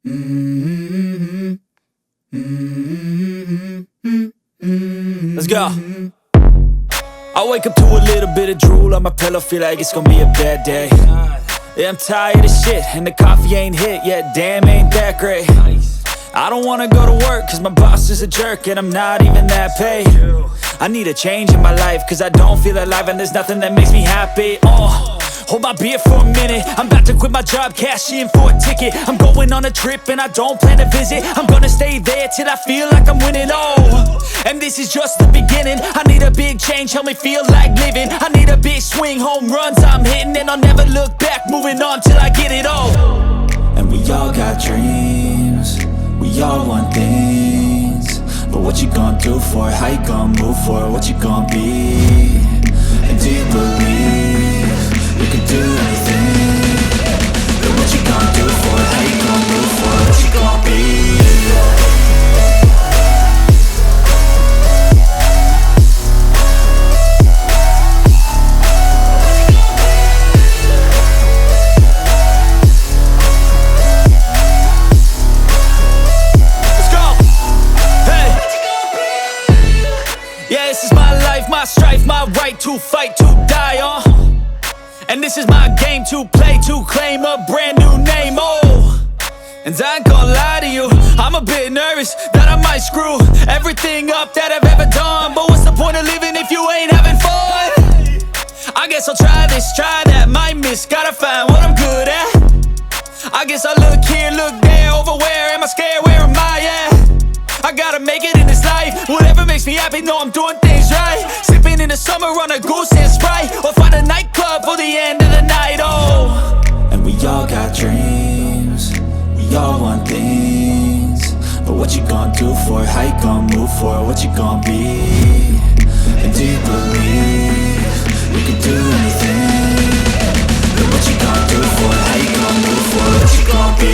Let's go. I wake up to a little bit of drool on my pillow, feel like it's gonna be a bad day. Yeah, I'm tired of shit, and the coffee ain't hit yet, damn, ain't that great. I don't wanna go to work, cause my boss is a jerk, and I'm not even that paid. I need a change in my life, cause I don't feel alive, and there's nothing that makes me happy. Hold my beer for a minute, I'm about to quit my job, cash in for a ticket. I'm going on a trip and I don't plan to visit. I'm gonna stay there till I feel like I'm winning, and this is just the beginning. I need a big change, help me feel like living. I need a big swing, home runs I'm hitting, and I'll never look back, moving on till I get it all. And we all got dreams, we all want things, but what you gonna do for it? How you gonna move for it? What you gonna be? And do you believe you can do anything? But what you gonna do for it? How you gonna move for it? What you gonna be? Let's go! Hey! Yeah, this is my life, my strife, my right to fight, to die on. And this is my game to play, to claim a brand new name, And I ain't gonna lie to you, I'm a bit nervous that I might screw everything up that I've ever done. But what's the point of living if you ain't having fun? I guess I'll try this, try that, might miss, gotta find what I'm good at. I guess I look here, look there, over where am I scared, where am I at? I gotta make it in this life, whatever makes me happy, know I'm doing things right. Sipping in the summer on a goose and Sprite, or find a nightclub for the end of the night, And we all got dreams, we all want things, but what you gonna do for it? How you gonna move for it? What you gonna be? And do you believe you can do anything? But what you gonna do for it? How you gonna move for it? What you gonna be?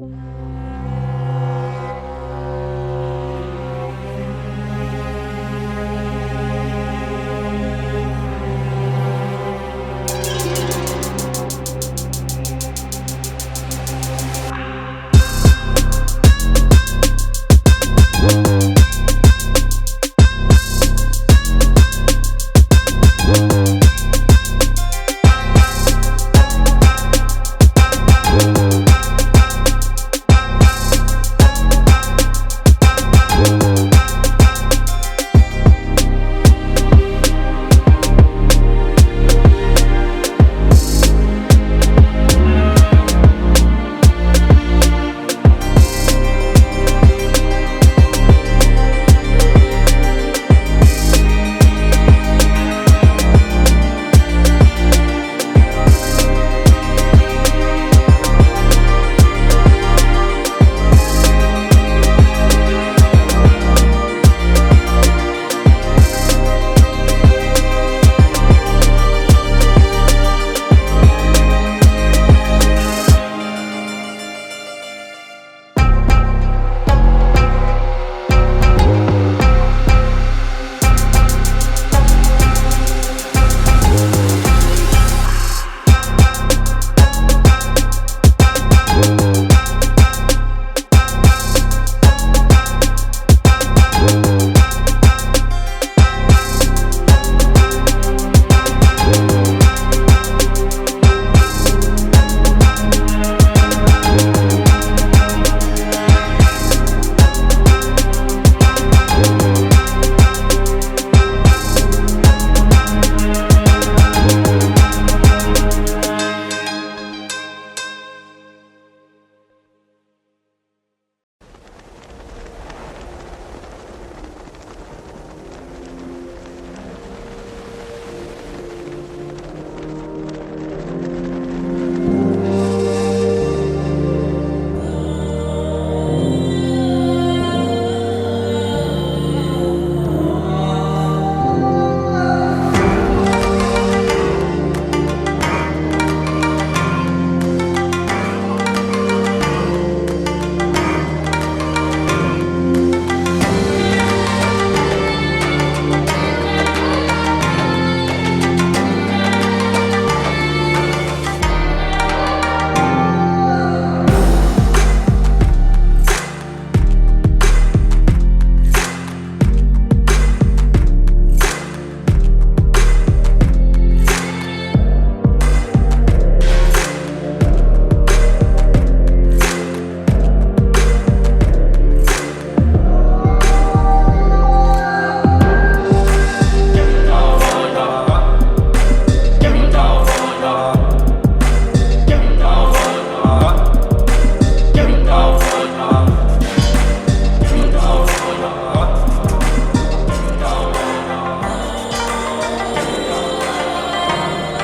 you.